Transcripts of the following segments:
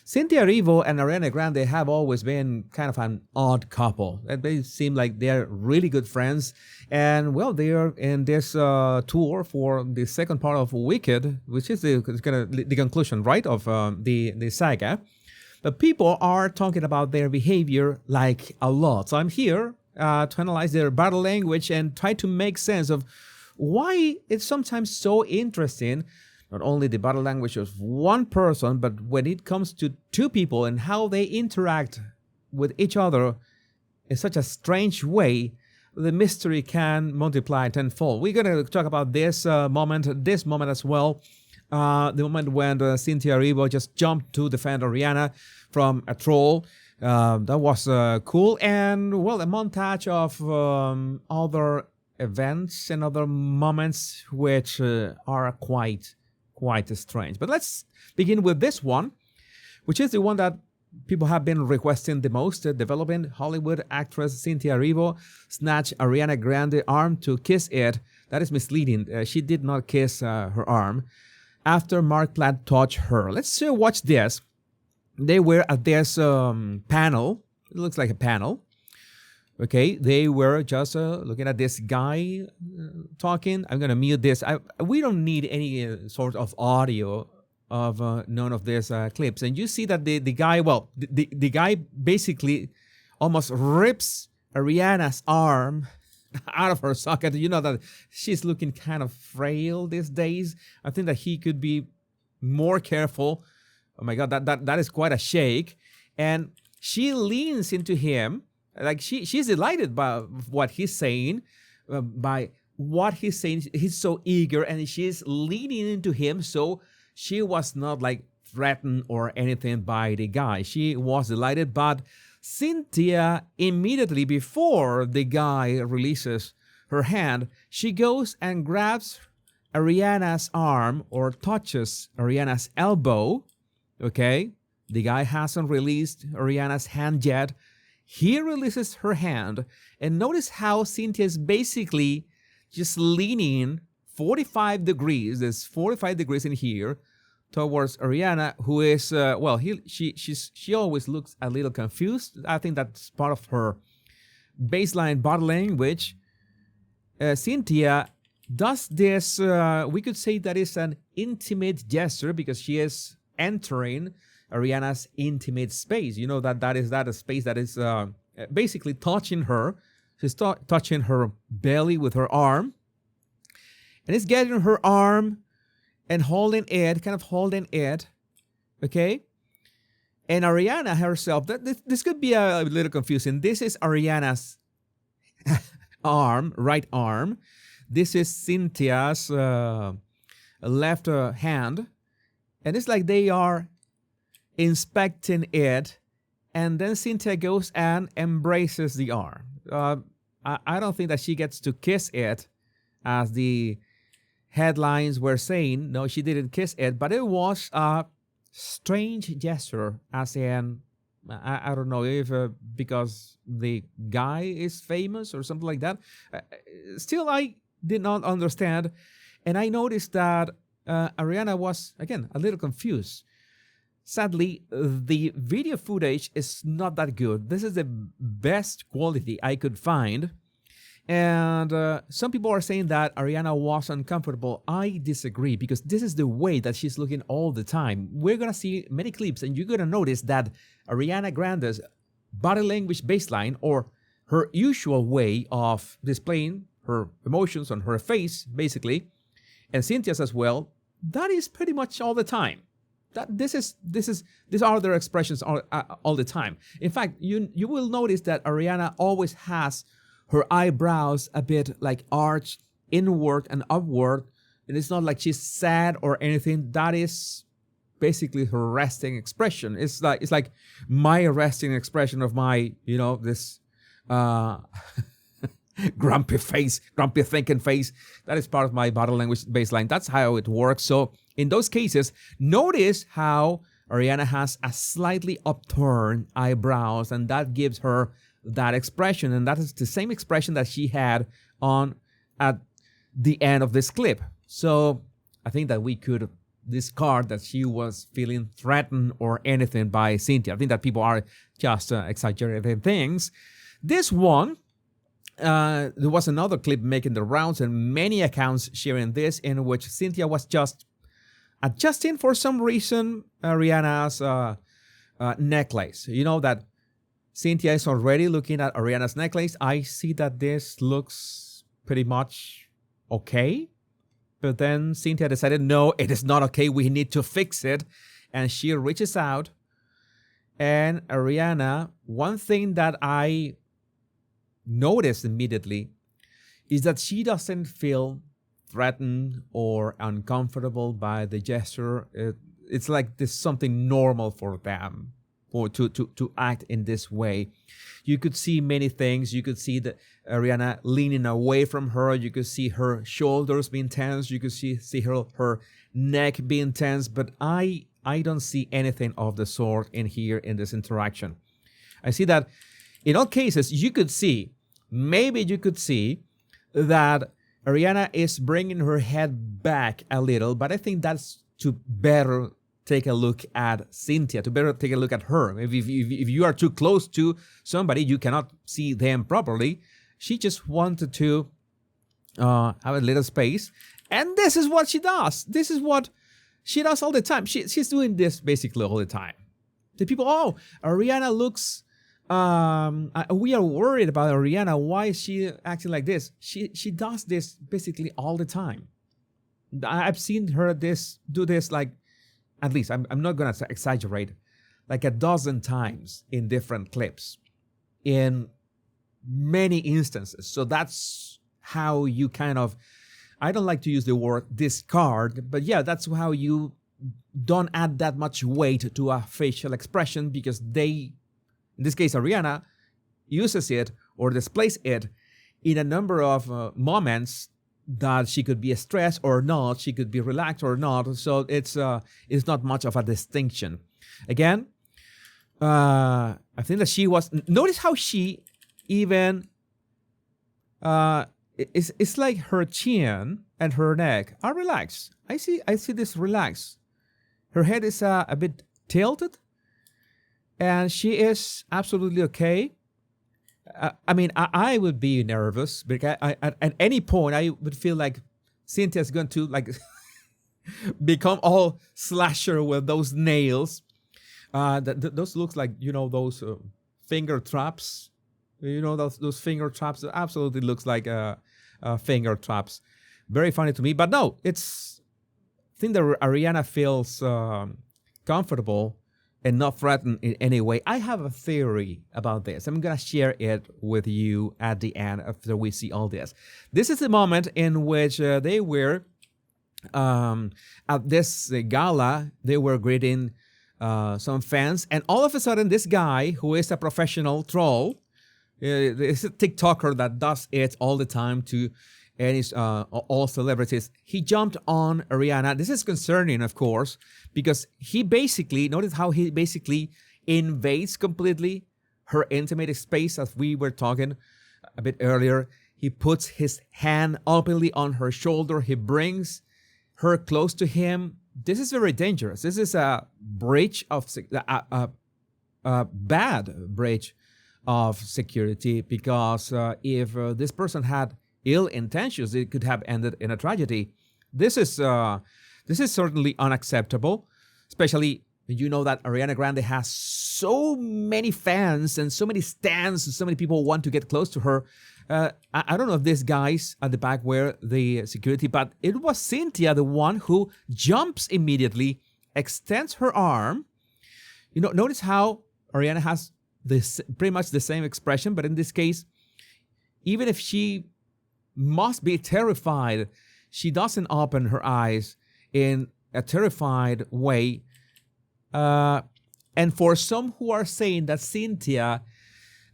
Cynthia Erivo and Ariana Grande have always been kind of an odd couple. They seem like they're really good friends. And well, they are in this tour for the second part of Wicked, which is the conclusion, right, of the saga. But people are talking about their behavior like a lot. So I'm here to analyze their body language and try to make sense of why it's sometimes so interesting, not only the body language of one person, but when it comes to two people and how they interact with each other in such a strange way, the mystery can multiply tenfold. We're going to talk about this moment as well. The moment when Cynthia Erivo just jumped to defend Ariana from a troll. That was cool. And, well, a montage of other events and other moments which are quite strange. But let's begin with this one, which is the one that people have been requesting the most. Developing Hollywood actress Cynthia Erivo snatched Ariana Grande's arm to kiss it. That is misleading. She did not kiss her arm after Mark Platt touched her. Let's watch this. They were at this panel. It looks like a panel. Okay, they were just looking at this guy talking. I'm going to mute this. We don't need any sort of audio of none of these clips. And you see that the guy, well, the guy basically almost rips Ariana's arm out of her socket. You know that she's looking kind of frail these days. I think that he could be more careful. Oh my God, that is quite a shake. And she leans into him. Like she's delighted by what he's saying, by what he's saying. He's so eager, and she's leaning into him. So she was not like threatened or anything by the guy. She was delighted, but Cynthia, immediately before the guy releases her hand, she goes and grabs Ariana's arm or touches Ariana's elbow. Okay, the guy hasn't released Ariana's hand yet. He releases her hand, and notice how Cynthia is basically just leaning 45 degrees. There's 45 degrees in here towards Ariana, who is she always looks a little confused. I think that's part of her baseline body language. Cynthia does this. We could say that is an intimate gesture because she is entering Ariana's intimate space. You know that is a space that is basically touching her. She's touching her belly with her arm, and it's getting her arm and holding it, okay? And Ariana herself, this could be a little confusing. This is Ariana's arm, right arm. This is Cynthia's left hand, and it's like they are inspecting it, and then Cynthia goes and embraces the arm. I don't think that she gets to kiss it, as the headlines were saying. No, she didn't kiss it, but it was a strange gesture, as in, I don't know if because the guy is famous or something like that. Still, I did not understand, and I noticed that Ariana was, again, a little confused. Sadly, the video footage is not that good. This is the best quality I could find. And some people are saying that Ariana was uncomfortable. I disagree, because this is the way that she's looking all the time. We're going to see many clips, and you're going to notice that Ariana Grande's body language baseline, or her usual way of displaying her emotions on her face, basically, and Cynthia's as well, that is pretty much all the time. These are their expressions all the time. In fact, you will notice that Ariana always has her eyebrows a bit like arched inward and upward, and it's not like she's sad or anything. That is basically her resting expression. It's like my resting expression of my, this grumpy thinking face. That is part of my body language baseline. That's how it works. So in those cases, notice how Ariana has a slightly upturned eyebrows, and that gives her that expression. And that is the same expression that she had at the end of this clip. So I think that we could discard that she was feeling threatened or anything by Cynthia. I think that people are just exaggerating things. This one, there was another clip making the rounds and many accounts sharing this, in which Cynthia was just adjusting for some reason Ariana's necklace. You know that Cynthia is already looking at Ariana's necklace. I see that this looks pretty much okay. But then Cynthia decided, no, it is not okay. We need to fix it. And she reaches out. And Ariana, one thing that I noticed immediately is that she doesn't feel threatened or uncomfortable by the gesture. It's like this something normal for them to act in this way. You could see many things. You could see that Ariana leaning away from her. You could see her shoulders being tense. You could see her neck being tense. But I don't see anything of the sort in here in this interaction. I see that in all cases, maybe you could see that Ariana is bringing her head back a little, but I think that's to better take a look at Cynthia, to better take a look at her. If you are too close to somebody, you cannot see them properly. She just wanted to have a little space. And this is what she does. This is what she does all the time. She's doing this basically all the time. The people, Ariana looks... we are worried about Ariana. Why is she acting like this? She does this basically all the time. I've seen her do this like, at least, I'm not going to exaggerate, like a dozen times in different clips, in many instances. So that's how you kind of, I don't like to use the word discard, but yeah, that's how you don't add that much weight to a facial expression, because in this case, Ariana uses it or displays it in a number of moments that she could be stressed or not, she could be relaxed or not. So it's not much of a distinction. Again, I think that she was. Notice how she even. It's like her chin and her neck are relaxed. I see this relaxed. Her head is a bit tilted. And she is absolutely okay. I mean, I would be nervous because at any point I would feel like Cynthia's going to like become all slasher with those nails. Those looks like, those finger traps. Those finger traps. Absolutely looks like finger traps. Very funny to me. But no, I think that Ariana feels comfortable and not threatened in any way. I have a theory about this. I'm going to share it with you at the end after we see all this. This is the moment in which they were at this gala. They were greeting some fans. And all of a sudden, this guy, who is a professional troll, is a TikToker that does it all the time to all celebrities. He jumped on Ariana. This is concerning, of course, because notice how he basically invades completely her intimate space, as we were talking a bit earlier. He puts his hand openly on her shoulder. He brings her close to him. This is very dangerous. This is a breach of a bad breach of security, because if this person had ill intentions, it could have ended in a tragedy. This is certainly unacceptable, especially when you know that Ariana Grande has so many fans and so many stands and so many people want to get close to her. I don't know if these guys at the back were the security, but it was Cynthia, the one who jumps immediately, extends her arm. Notice how Ariana has this pretty much the same expression, but in this case, even if she must be terrified, she doesn't open her eyes in a terrified way. And for some who are saying that Cynthia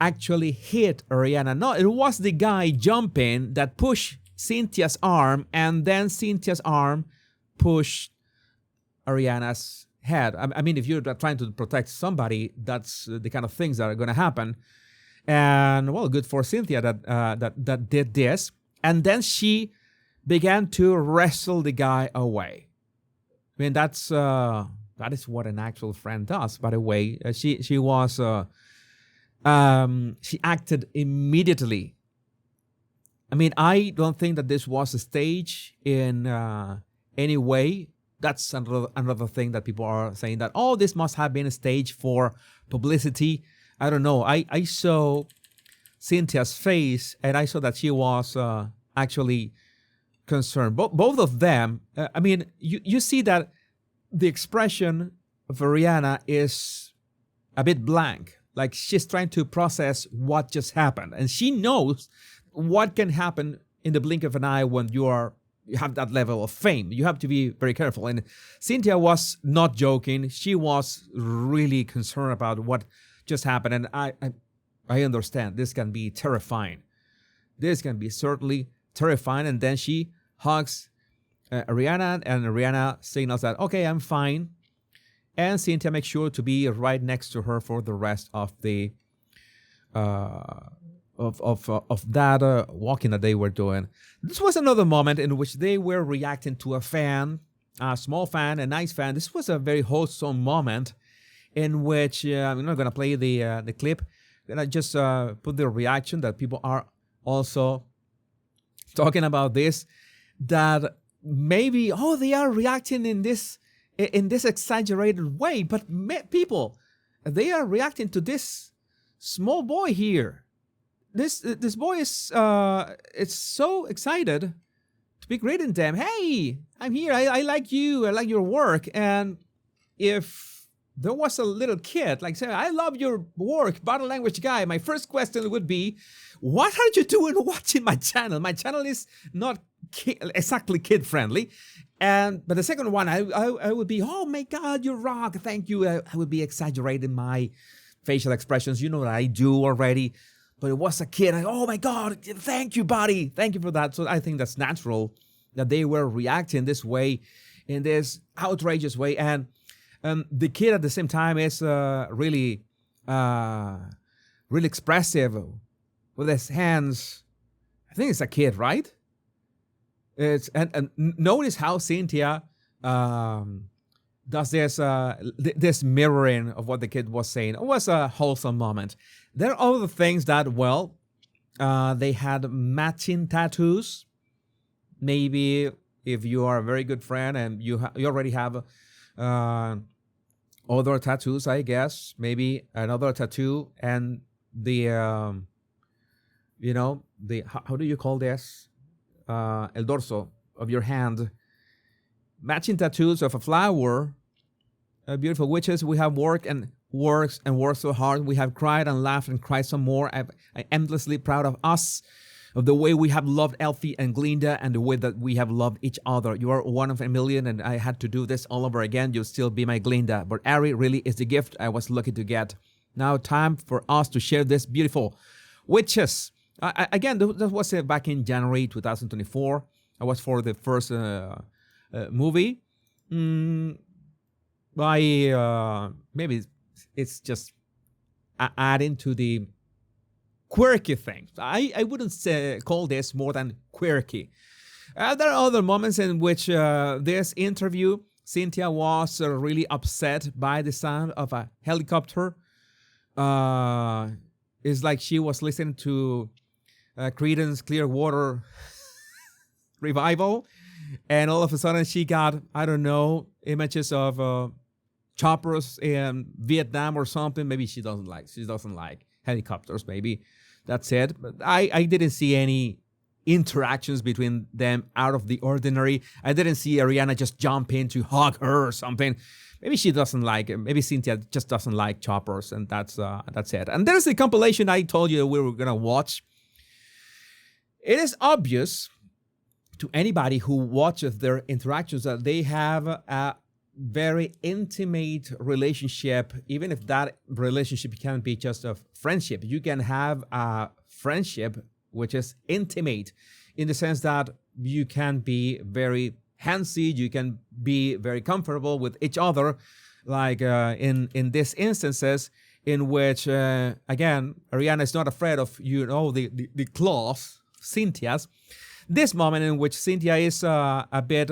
actually hit Ariana, no, it was the guy jumping that pushed Cynthia's arm, and then Cynthia's arm pushed Ariana's head. I mean, if you're trying to protect somebody, that's the kind of things that are going to happen. And well, good for Cynthia that did this. And then she began to wrestle the guy away. mean, that is what an actual friend does. By the way, she acted immediately. I mean, I don't think that this was a stage in any way. That's another thing that people are saying, that, oh, this must have been a stage for publicity. I don't know. I saw Cynthia's face, and I saw that she was actually concerned. Both of them. I mean, you see that the expression of Ariana is a bit blank. Like, she's trying to process what just happened, and she knows what can happen in the blink of an eye when you have that level of fame. You have to be very careful. And Cynthia was not joking. She was really concerned about what just happened. And I understand this can be terrifying. This can be certainly terrifying. And then she hugs Ariana, and Ariana signals that, okay, I'm fine. And Cynthia makes sure to be right next to her for the rest of the of that walking that they were doing. This was another moment in which they were reacting to a fan, a small fan, a nice fan. This was a very wholesome moment in which I'm not gonna play the clip. And I just put the reaction that people are also talking about this. That maybe, oh, they are reacting in this exaggerated way, but people, they are reacting to this small boy here. This boy is it's so excited to be greeting them. Hey, I'm here. I like you. I like your work. And if there was a little kid like saying, I love your work, body language guy, my first question would be, what are you doing watching my channel? My channel is not exactly kid friendly. But the second one, I would be, oh my God, you rock. Thank you. I would be exaggerating my facial expressions. You know what I do already. But it was a kid. Oh my God, thank you, buddy. Thank you for that. So I think that's natural that they were reacting this way, in this outrageous way. And the kid at the same time is really expressive with his hands. I think it's a kid, right? And notice how Cynthia does this mirroring of what the kid was saying. It was a wholesome moment. There are other things that, well, they had matching tattoos. Maybe if you are a very good friend and you already have other tattoos, I guess. Maybe another tattoo and the how do you call this? El dorso of your hand. Matching tattoos of a flower. Beautiful witches. We have worked so hard. We have cried and laughed and cried some more. I'm endlessly proud of us, of the way we have loved Elfie and Glinda, and the way that we have loved each other. You are one of a million, and I had to do this all over again. You'll still be my Glinda. But Ari really is the gift I was lucky to get. Now time for us to share this beautiful witches. Again, that was back in January 2024. I was for the first movie. Maybe it's just adding to the quirky thing. I wouldn't call this more than quirky. There are other moments in which this interview, Cynthia was really upset by the sound of a helicopter. It's like she was listening to Creedence Clearwater Revival, and all of a sudden she got, I don't know, images of choppers in Vietnam or something. Maybe she doesn't like helicopters. Maybe that's it. But I didn't see any interactions between them out of the ordinary. I didn't see Ariana just jump in to hug her or something. Maybe she doesn't like it. Maybe Cynthia just doesn't like choppers, and that's it. And there's the compilation I told you we were gonna watch. It is obvious to anybody who watches their interactions that they have a very intimate relationship, even if that relationship can be just a friendship. You can have a friendship which is intimate in the sense that you can be very handsy, you can be very comfortable with each other, like in these instances in which, again, Ariana is not afraid of, the claws, Cynthia's. This moment in which Cynthia is a bit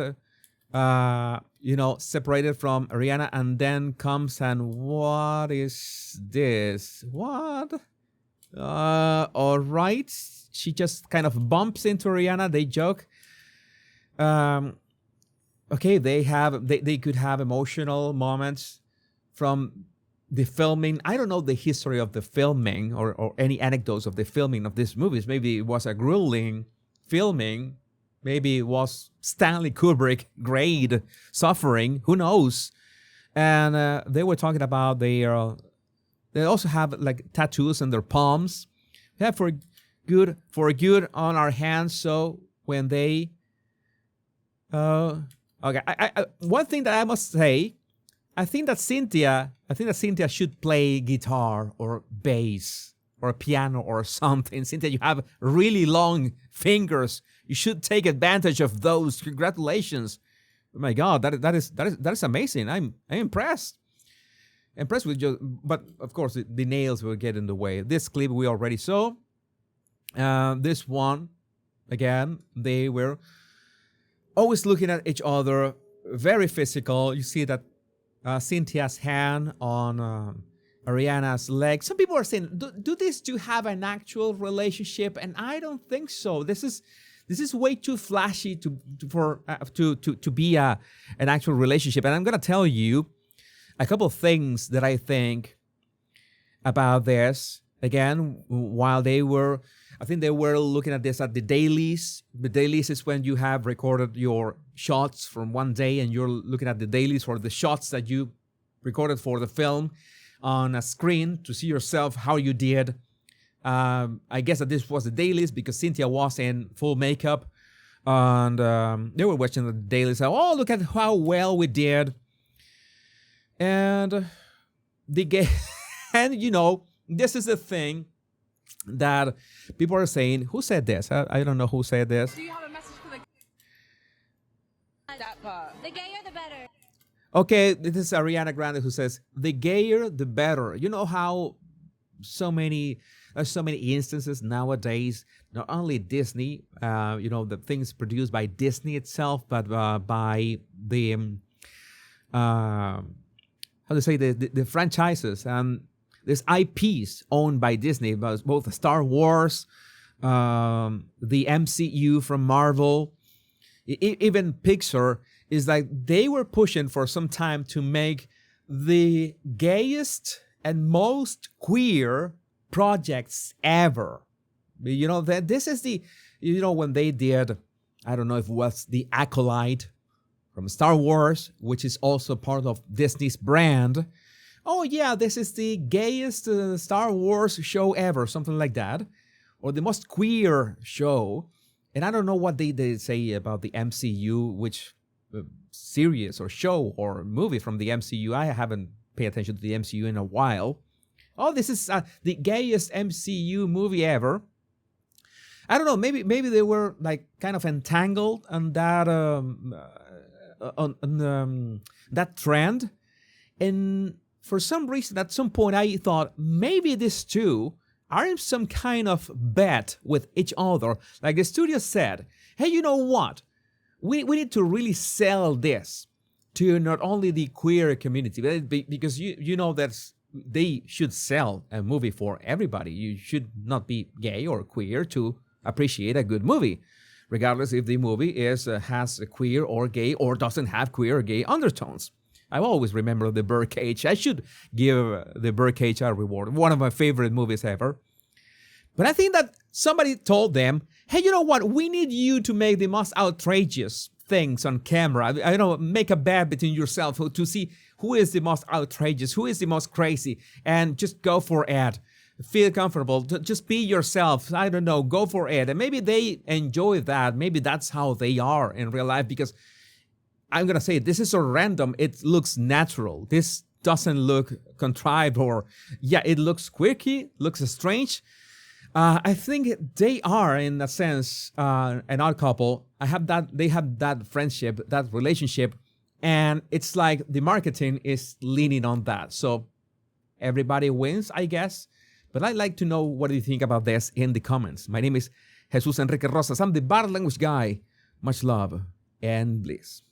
separated from Ariana, and then comes and what is this? What? All right. She just kind of bumps into Ariana. They joke. Okay, they could have emotional moments from the filming. I don't know the history of the filming or any anecdotes of the filming of these movies. Maybe it was a grueling filming. Maybe it was Stanley Kubrick grade suffering. Who knows? And they were talking about they also have like tattoos on their palms. We have for good on our hands. So when they okay, one thing that I must say, I think that Cynthia should play guitar or bass or piano or something. Cynthia, you have really long fingers. You should take advantage of those. Congratulations! Oh my God, that is amazing. I'm impressed. Impressed with you, but of course the nails will get in the way. This clip we already saw. This one, again, they were always looking at each other, very physical. You see that Cynthia's hand on Ariana's leg. Some people are saying, do these two have an actual relationship? And I don't think so. This is way too flashy to be an actual relationship. And I'm gonna tell you a couple of things that I think about this. Again, while I think they were looking at this at the dailies. The dailies is when you have recorded your shots from one day and you're looking at the dailies for the shots that you recorded for the film on a screen to see yourself how you did. I guess that this was the dailies because Cynthia was in full makeup and they were watching the dailies. Oh, look at how well we did. And and this is the thing that people are saying. Who said this? I don't know who said this. Do you have a message for that part? The gayer, the better. Okay, this is Ariana Grande who says, the gayer, the better. You know how so many instances nowadays, not only Disney, the things produced by Disney itself, but by the, how to say, the franchises. And there's IPs owned by Disney, both Star Wars, the MCU from Marvel, even Pixar, is like they were pushing for some time to make the gayest and most queer projects ever. That this is the, when they did, I don't know if it was the Acolyte from Star Wars, which is also part of Disney's brand. Oh yeah, this is the gayest Star Wars show ever, something like that, or the most queer show. And I don't know what they say about the MCU, which series or show or movie from the MCU. I haven't paid attention to the MCU in a while. Oh, this is the gayest MCU movie ever. I don't know. Maybe they were like kind of entangled on that that trend, and for some reason, at some point, I thought maybe these two are in some kind of bet with each other. Like the studio said, hey, you know what? We need to really sell this to not only the queer community, but because you know that they should sell a movie for everybody. You should not be gay or queer to appreciate a good movie, regardless if the movie has a queer or gay or doesn't have queer or gay undertones. I always remember The Birdcage. I should give The Birdcage a reward. One of my favorite movies ever. But I think that somebody told them, hey, you know what? We need you to make the most outrageous things on camera. Make a bet between yourself to see who is the most outrageous, who is the most crazy, and just go for it. Feel comfortable. Just be yourself. I don't know. Go for it. And maybe they enjoy that. Maybe that's how they are in real life, because I'm going to say this is so random. It looks natural. This doesn't look contrived it looks quirky, looks strange. I think they are, in a sense, an odd couple. They have that friendship, that relationship, and it's like the marketing is leaning on that. So everybody wins, I guess. But I'd like to know what do you think about this in the comments. My name is Jesus Enrique Rosas. I'm the Bad Language Guy. Much love and bliss.